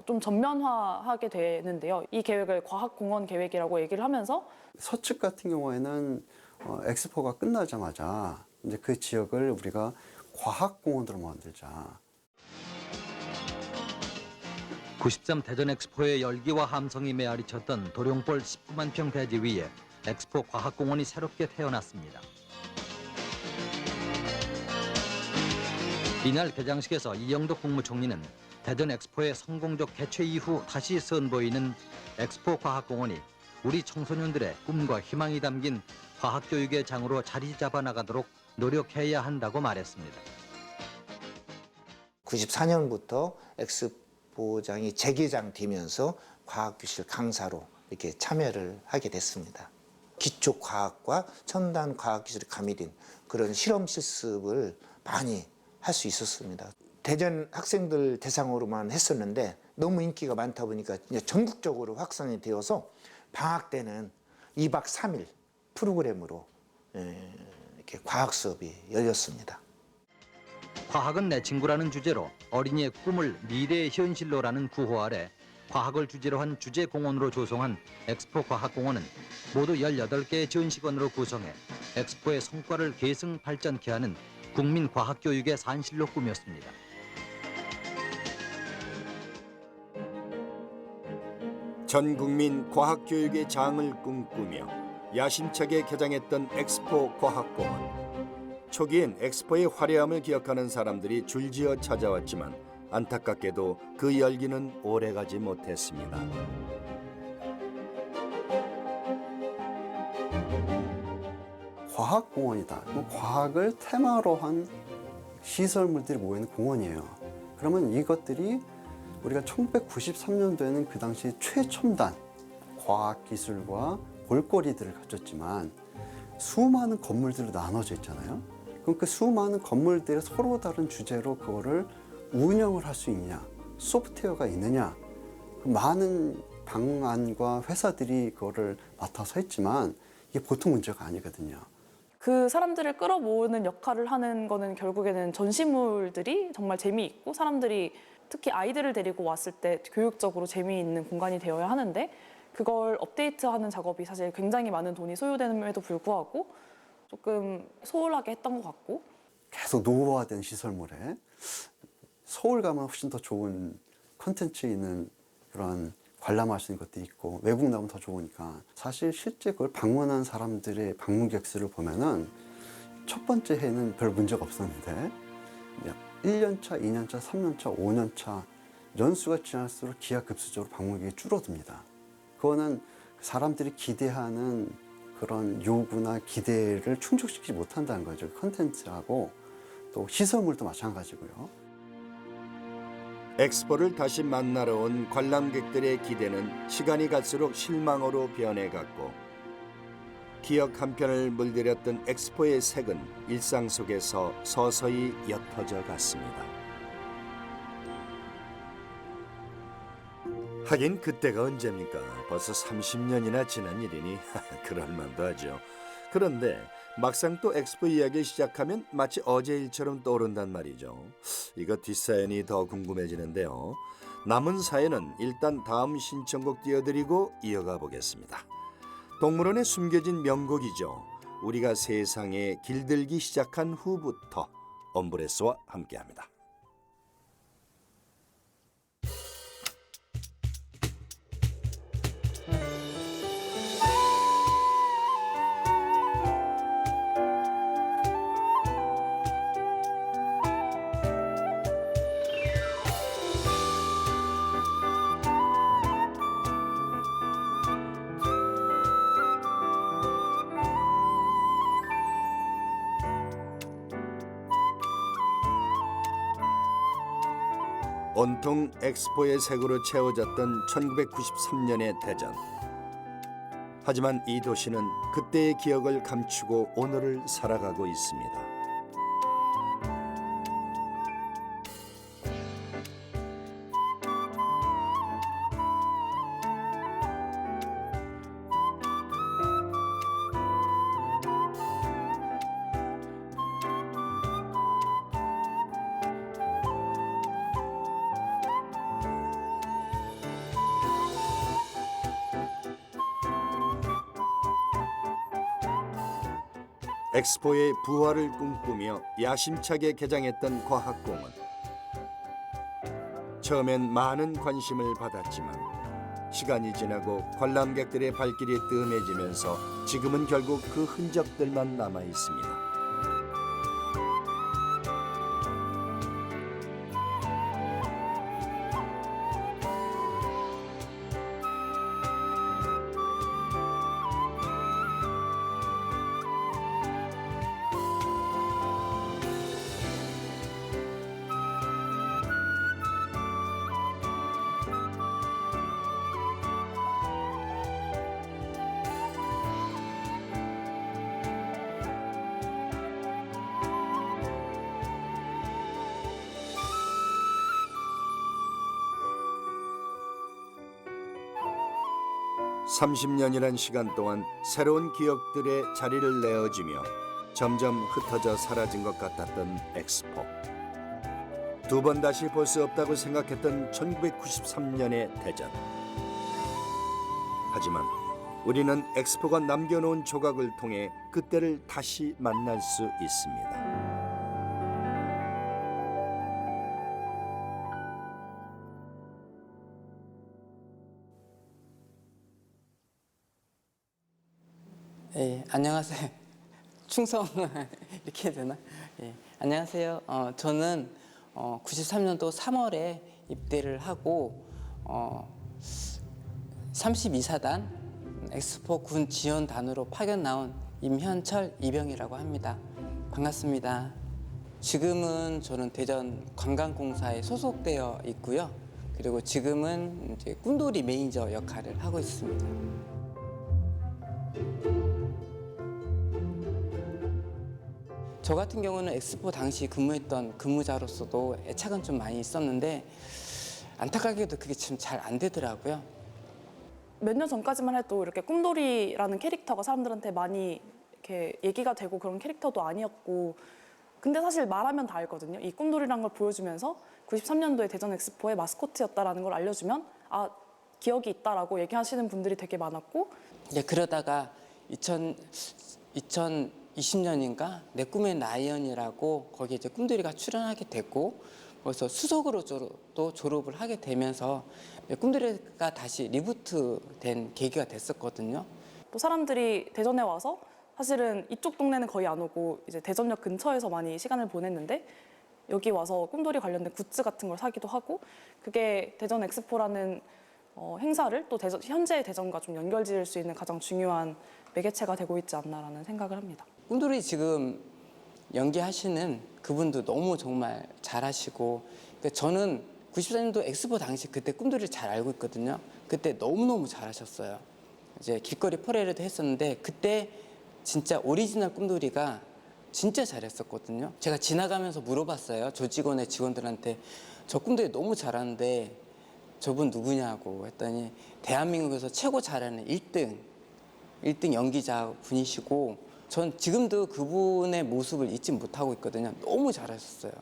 [SPEAKER 10] 좀 전면화하게 되는데요. 이 계획을 과학공원 계획이라고 얘기를 하면서
[SPEAKER 2] 서측 같은 경우에는 엑스포가 끝나자마자 이제 그 지역을 우리가 과학공원으로 만들자.
[SPEAKER 8] 93 대전 엑스포의 열기와 함성이 메아리쳤던 도룡벌 19만 평 대지 위에 엑스포 과학공원이 새롭게 태어났습니다. 이날 개장식에서 이영덕 국무총리는 대전 엑스포의 성공적 개최 이후 다시 선보이는 엑스포 과학공원이 우리 청소년들의 꿈과 희망이 담긴 과학교육의 장으로 자리 잡아 나가도록 노력해야 한다고 말했습니다.
[SPEAKER 6] 94년부터 엑스포장이 재개장 되면서 과학교실 강사로 이렇게 참여를 하게 됐습니다. 기초과학과 첨단 과학기술이 가미된 그런 실험 실습을 많이 할 수 있었습니다. 대전 학생들 대상으로만 했었는데 너무 인기가 많다 보니까 이제 전국적으로 확산이 되어서 방학 때는 2박 3일 프로그램으로 이렇게 과학 수업이 열렸습니다.
[SPEAKER 8] 과학은 내 친구라는 주제로 어린이의 꿈을 미래의 현실로라는 구호 아래 과학을 주제로 한 주제공원으로 조성한 엑스포 과학공원은 모두 18개의 전시관으로 구성해 엑스포의 성과를 계승 발전케 하는 국민 과학교육의 산실로 꾸몄습니다.
[SPEAKER 1] 전 국민 과학교육의 장을 꿈꾸며 야심차게 개장했던 엑스포 과학공원. 초기엔 엑스포의 화려함을 기억하는 사람들이 줄지어 찾아왔지만 안타깝게도 그 열기는 오래가지 못했습니다.
[SPEAKER 2] 과학공원이다. 과학을 테마로 한 시설물들이 모이는 공원이에요. 그러면 이것들이 우리가 1993년도에는 그 당시 최첨단 과학기술과 볼거리들을 가졌지만 수많은 건물들로 나눠져 있잖아요. 그럼 그 수많은 건물들이 서로 다른 주제로 그거를 운영을 할 수 있냐, 소프트웨어가 있느냐, 그 많은 방안과 회사들이 그거를 맡아서 했지만 이게 보통 문제가 아니거든요.
[SPEAKER 10] 그 사람들을 끌어모으는 역할을 하는 거는 결국에는 전시물들이 정말 재미있고 사람들이 특히 아이들을 데리고 왔을 때 교육적으로 재미있는 공간이 되어야 하는데 그걸 업데이트하는 작업이 사실 굉장히 많은 돈이 소요됨에도 불구하고 조금 소홀하게 했던 것 같고
[SPEAKER 2] 계속 노후화된 시설물에 서울 가면 훨씬 더 좋은 콘텐츠 있는 그런 관람할 수 있는 것도 있고 외국 나오면 더 좋으니까 사실 실제 그걸 방문한 사람들의 방문객 수를 보면은 첫 번째 해는 별 문제가 없었는데 1년차, 2년차, 3년차, 5년차 연수가 지날수록 기하급수적으로 방문객이 줄어듭니다. 그거는 사람들이 기대하는 그런 요구나 기대를 충족시키지 못한다는 거죠. 컨텐츠하고 또 시설물도 마찬가지고요.
[SPEAKER 1] 엑스포를 다시 만나러 온 관람객들의 기대는 시간이 갈수록 실망으로 변해갔고 기억 한편을 물들였던 엑스포의 색은 일상 속에서 서서히 옅어져 갔습니다. 하긴 그때가 언제입니까? 벌써 30년이나 지난 일이니 그럴 만도 하죠. 그런데 막상 또 엑스포 이야기를 시작하면 마치 어제 일처럼 떠오른단 말이죠. 이거 뒷사연이 더 궁금해지는데요. 남은 사연은 일단 다음 신청곡 띄워드리고 이어가 보겠습니다. 동물원에 숨겨진 명곡이죠. 우리가 세상에 길들기 시작한 후부터 엄브레스와 함께합니다. 온통 엑스포의 색으로 채워졌던 1993년의 대전. 하지만 이 도시는 그때의 기억을 감추고 오늘을 살아가고 있습니다. 엑스포의 부활을 꿈꾸며 야심차게 개장했던 과학공원. 처음엔 많은 관심을 받았지만 시간이 지나고 관람객들의 발길이 뜸해지면서 지금은 결국 그 흔적들만 남아 있습니다. (30년이란) 시간 동안 새로운 기억들의 자리를 내어주며 점점 흩어져 사라진 것 같았던 엑스포. 두 번 다시 볼 수 없다고 생각했던 1993년의 대전. 하지만 우리는 엑스포가 남겨놓은 조각을 통해 그때를 다시 만날 수 있습니다.
[SPEAKER 7] 예, 안녕하세요. 충성 이렇게 해야 되나? 예, 안녕하세요. 저는 93년도 3월에 입대를 하고 32사단 엑스포 군 지원단으로 파견 나온 임현철 이병이라고 합니다. 반갑습니다. 지금은 저는 대전 관광공사에 소속되어 있고요. 그리고 지금은 이제 꿈돌이 매니저 역할을 하고 있습니다. 저 같은 경우는 엑스포 당시 근무했던 근무자로서도 애착은 좀 많이 있었는데 안타깝게도 그게 지금 잘 안 되더라고요.
[SPEAKER 10] 몇 년 전까지만 해도 이렇게 꿈돌이라는 캐릭터가 사람들한테 많이 이렇게 얘기가 되고 그런 캐릭터도 아니었고 근데 사실 말하면 다 알거든요. 이 꿈돌이라는 걸 보여주면서 93년도에 대전 엑스포의 마스코트였다라는 걸 알려주면 아, 기억이 있다라고 얘기하시는 분들이 되게 많았고
[SPEAKER 7] 이제 그러다가 2020년인가 내 꿈의 라이언이라고 거기에 이제 꿈돌이가 출연하게 됐고 그래서 수석으로 또 졸업을 하게 되면서 꿈돌이가 다시 리부트된 계기가 됐었거든요.
[SPEAKER 10] 또 사람들이 대전에 와서 사실은 이쪽 동네는 거의 안 오고 이제 대전역 근처에서 많이 시간을 보냈는데 여기 와서 꿈돌이 관련된 굿즈 같은 걸 사기도 하고 그게 대전 엑스포라는 행사를 또 현재의 대전과 좀 연결지을 수 있는 가장 중요한 매개체가 되고 있지 않나라는 생각을 합니다.
[SPEAKER 7] 꿈돌이 지금 연기하시는 그분도 너무 정말 잘하시고 그러니까 저는 94년도 엑스포 당시 그때 꿈돌이를 잘 알고 있거든요. 그때 너무너무 잘하셨어요. 이제 길거리 퍼레이드도 했었는데 그때 진짜 오리지널 꿈돌이가 진짜 잘했었거든요. 제가 지나가면서 물어봤어요. 조직원의 직원들한테 저 꿈돌이 너무 잘하는데 저분 누구냐고 했더니 대한민국에서 최고 잘하는 1등 연기자 분이시고 전 지금도 그분의 모습을 잊지 못하고 있거든요. 너무 잘하셨어요.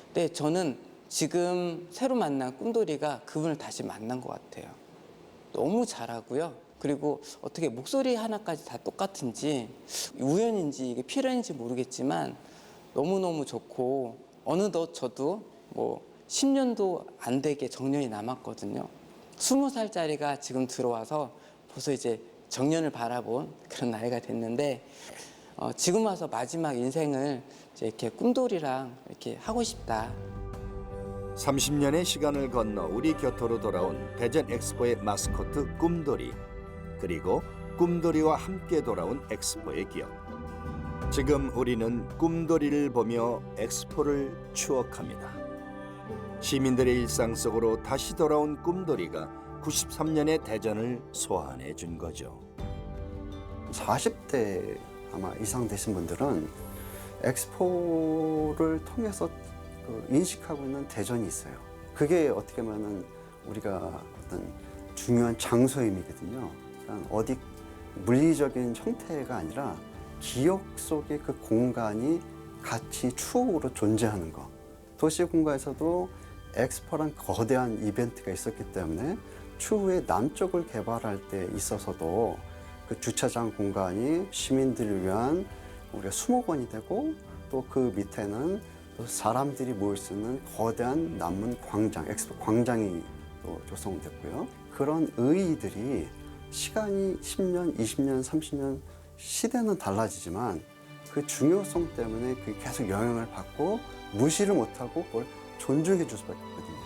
[SPEAKER 7] 근데 저는 지금 새로 만난 꿈돌이가 그분을 다시 만난 것 같아요. 너무 잘하고요. 그리고 어떻게 목소리 하나까지 다 똑같은지 우연인지 이게 필연인지 모르겠지만 너무너무 좋고 어느덧 저도 뭐 10년도 안 되게 정년이 남았거든요. 20살짜리가 지금 들어와서 벌써 이제 정년을 바라본 그런 나이가 됐는데 지금 와서 마지막 인생을 이제 이렇게 꿈돌이랑 이렇게 하고 싶다.
[SPEAKER 1] 30년의 시간을 건너 우리 곁으로 돌아온 대전 엑스포의 마스코트 꿈돌이 그리고 꿈돌이와 함께 돌아온 엑스포의 기억. 지금 우리는 꿈돌이를 보며 엑스포를 추억합니다. 시민들의 일상 속으로 다시 돌아온 꿈돌이가 93년의 대전을 소환해 준 거죠.
[SPEAKER 2] 40대 아마 이상 되신 분들은 엑스포를 통해서 인식하고 있는 대전이 있어요. 그게 어떻게 보면 우리가 어떤 중요한 장소임이거든요. 그러니까 어디 물리적인 형태가 아니라 기억 속의 그 공간이 같이 추억으로 존재하는 것. 도시 공간에서도 엑스포란 거대한 이벤트가 있었기 때문에 추후에 남쪽을 개발할 때 있어서도 그 주차장 공간이 시민들을 위한 우리가 수목원이 되고 또 그 밑에는 또 사람들이 모일 수 있는 거대한 남문 광장, 엑스포 광장이 또 조성됐고요. 그런 의의들이 시간이 10년, 20년, 30년 시대는 달라지지만 그 중요성 때문에 그게 계속 영향을 받고 무시를 못하고 그걸 존중해 줄 수밖에 없거든요.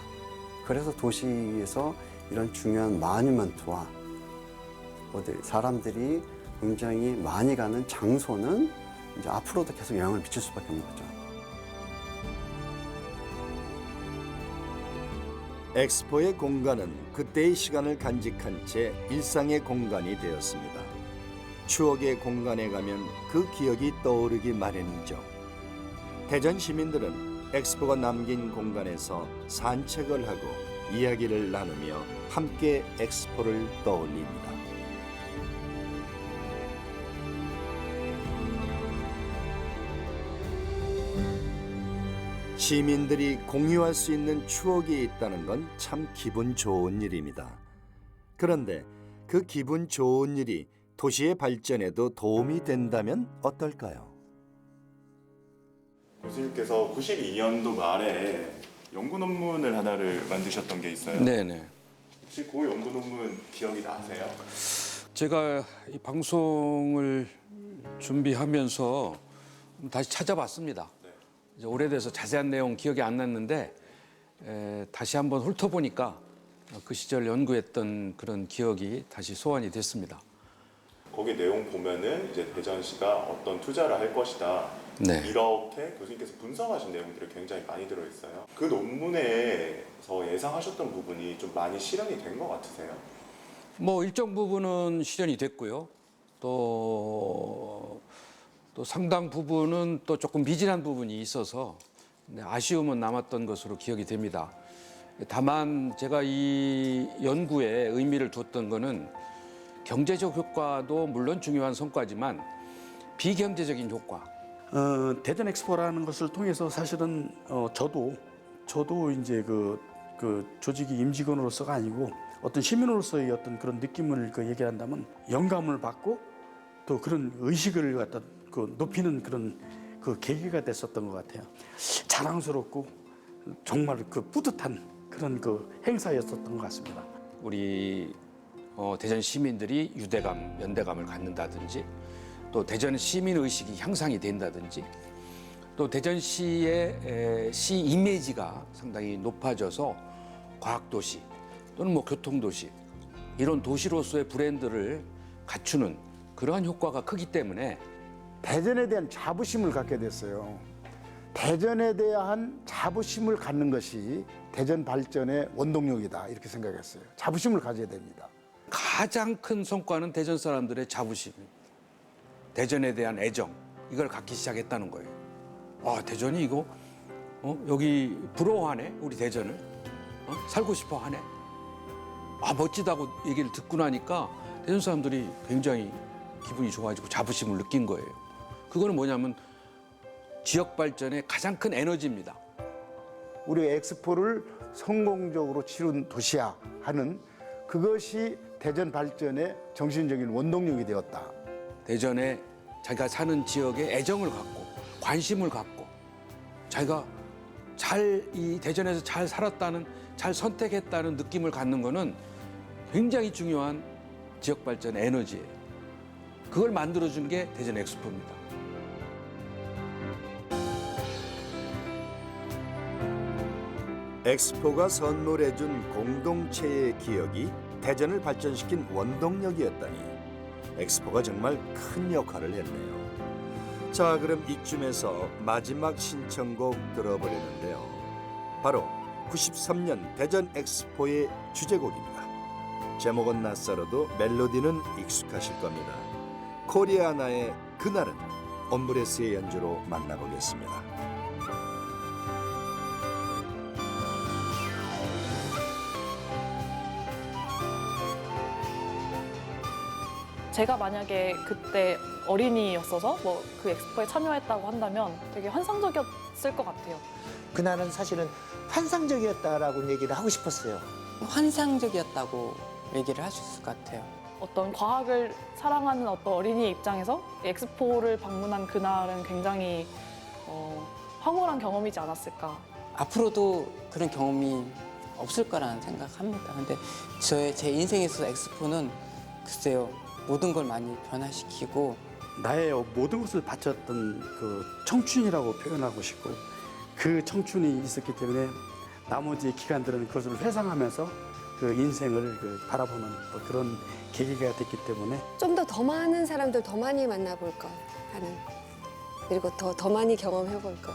[SPEAKER 2] 그래서 도시에서 이런 중요한 마뉴먼트와 사람들이 굉장히 많이 가는 장소는 이제 앞으로도 계속 영향을 미칠 수밖에 없는 거죠.
[SPEAKER 1] 엑스포의 공간은 그때의 시간을 간직한 채 일상의 공간이 되었습니다. 추억의 공간에 가면 그 기억이 떠오르기 마련이죠. 대전 시민들은 엑스포가 남긴 공간에서 산책을 하고 이야기를 나누며 함께 엑스포를 떠올립니다. 시민들이 공유할 수 있는 추억이 있다는 건 참 기분 좋은 일입니다. 그런데 그 기분 좋은 일이 도시의 발전에도 도움이 된다면 어떨까요?
[SPEAKER 13] 교수님께서 92년도 말에 연구 논문을 하나를 만드셨던 게 있어요.
[SPEAKER 12] 네네.
[SPEAKER 13] 혹시 그 연구 논문 기억이 나세요?
[SPEAKER 12] 제가 이 방송을 준비하면서 다시 찾아봤습니다. 이제 오래돼서 자세한 내용 기억이 안 났는데 다시 한번 훑어보니까 그 시절 연구했던 그런 기억이 다시 소환이 됐습니다.
[SPEAKER 13] 거기 내용 보면은 이제 대전시가 어떤 투자를 할 것이다.
[SPEAKER 12] 네.
[SPEAKER 13] 이렇게 교수님께서 분석하신 내용들이 굉장히 많이 들어있어요. 그 논문에서 예상하셨던 부분이 좀 많이 실현이 된 것 같으세요?
[SPEAKER 12] 뭐 일정 부분은 실현이 됐고요. 또 상당 부분은 또 조금 미진한 부분이 있어서 아쉬움은 남았던 것으로 기억이 됩니다. 다만 제가 이 연구에 의미를 두었던 거는 경제적 효과도 물론 중요한 성과지만 비경제적인 효과,
[SPEAKER 4] 대전 엑스포라는 것을 통해서 사실은 저도 이제 그 조직의 임직원으로서가 아니고 어떤 시민으로서의 어떤 그런 느낌을 얘기한다면 영감을 받고 또 그런 의식을 갖다 높이는 그런 계기가 됐었던 것 같아요. 자랑스럽고 정말 뿌듯한 그런 행사였었던 것 같습니다.
[SPEAKER 12] 우리 대전 시민들이 유대감, 연대감을 갖는다든지 또 대전 시민 의식이 향상이 된다든지 또 대전시의 시 이미지가 상당히 높아져서 과학도시 또는 교통도시 이런 도시로서의 브랜드를 갖추는 그러한 효과가 크기 때문에
[SPEAKER 3] 대전에 대한 자부심을 갖게 됐어요. 대전에 대한 자부심을 갖는 것이 대전 발전의 원동력이다 이렇게 생각했어요. 자부심을 가져야 됩니다.
[SPEAKER 12] 가장 큰 성과는 대전 사람들의 자부심입니다. 대전에 대한 애정 이걸 갖기 시작했다는 거예요. 아, 대전이 이거 여기 부러워하네 우리 대전을 살고 싶어 하네. 아, 멋지다고 얘기를 듣고 나니까 대전 사람들이 굉장히 기분이 좋아지고 자부심을 느낀 거예요. 그거는 뭐냐면 지역 발전의 가장 큰 에너지입니다.
[SPEAKER 3] 우리 엑스포를 성공적으로 치른 도시야 하는 그것이 대전 발전의 정신적인 원동력이 되었다.
[SPEAKER 12] 대전에 자기가 사는 지역에 애정을 갖고 관심을 갖고 자기가 이 대전에서 잘 살았다는 잘 선택했다는 느낌을 갖는 거는 굉장히 중요한 지역 발전의 에너지예요. 그걸 만들어준 게 대전 엑스포입니다.
[SPEAKER 1] 엑스포가 선물해준 공동체의 기억이 대전을 발전시킨 원동력이었다니 엑스포가 정말 큰 역할을 했네요. 자, 그럼 이쯤에서 마지막 신청곡 들어보려는데요. 바로 93년 대전 엑스포의 주제곡입니다. 제목은 낯설어도 멜로디는 익숙하실 겁니다. 코리아나의 그날은 엄브레스의 연주로 만나보겠습니다.
[SPEAKER 10] 제가 만약에 그때 어린이였어서 그 엑스포에 참여했다고 한다면 되게 환상적이었을 것 같아요.
[SPEAKER 6] 그날은 사실은 환상적이었다라고 얘기를 하고 싶었어요.
[SPEAKER 7] 환상적이었다고 얘기를 할 수 있을 것 같아요.
[SPEAKER 10] 어떤 과학을 사랑하는 어떤 어린이의 입장에서 엑스포를 방문한 그날은 굉장히 황홀한 경험이지 않았을까.
[SPEAKER 7] 앞으로도 그런 경험이 없을 거라는 생각합니다. 근데 제 인생에서 엑스포는 글쎄요, 모든 걸 많이 변화시키고
[SPEAKER 4] 나의 모든 것을 바쳤던 그 청춘이라고 표현하고 싶고 그 청춘이 있었기 때문에 나머지 기간들은 그것을 회상하면서 그 인생을 바라보는 또 그런 계기가 됐기 때문에
[SPEAKER 9] 좀 더 많은 사람들 더 많이 만나볼 걸 하는, 그리고 더 많이 경험해 볼 걸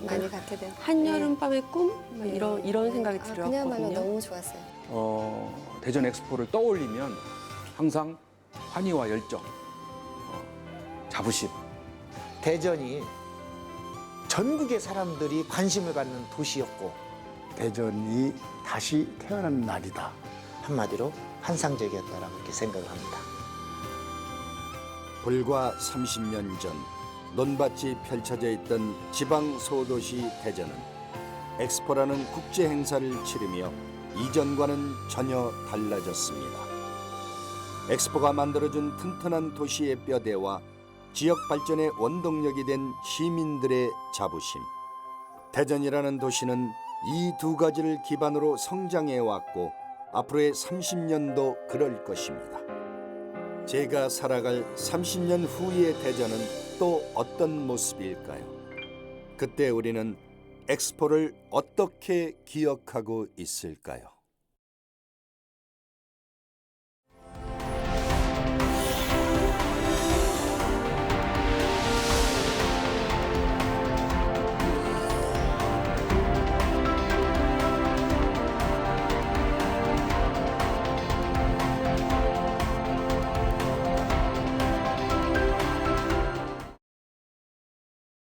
[SPEAKER 9] 많이 갖게 된
[SPEAKER 5] 한여름밤의 꿈? 뭐 이런 생각이
[SPEAKER 9] 그야말로
[SPEAKER 5] 들었거든요.
[SPEAKER 9] 너무 좋았어요.
[SPEAKER 12] 대전 엑스포를 떠올리면 항상 환희와 열정, 자부심.
[SPEAKER 6] 대전이 전국의 사람들이 관심을 갖는 도시였고
[SPEAKER 3] 대전이 다시 태어나는 날이다.
[SPEAKER 6] 한마디로 환상적이었다라고 이렇게 생각을 합니다.
[SPEAKER 1] 불과 30년 전 논밭이 펼쳐져 있던 지방 소도시 대전은 엑스포라는 국제 행사를 치르며 이전과는 전혀 달라졌습니다. 엑스포가 만들어준 튼튼한 도시의 뼈대와 지역 발전의 원동력이 된 시민들의 자부심. 대전이라는 도시는 이 두 가지를 기반으로 성장해 왔고 앞으로의 30년도 그럴 것입니다. 제가 살아갈 30년 후의 대전은 또 어떤 모습일까요? 그때 우리는 엑스포를 어떻게 기억하고 있을까요?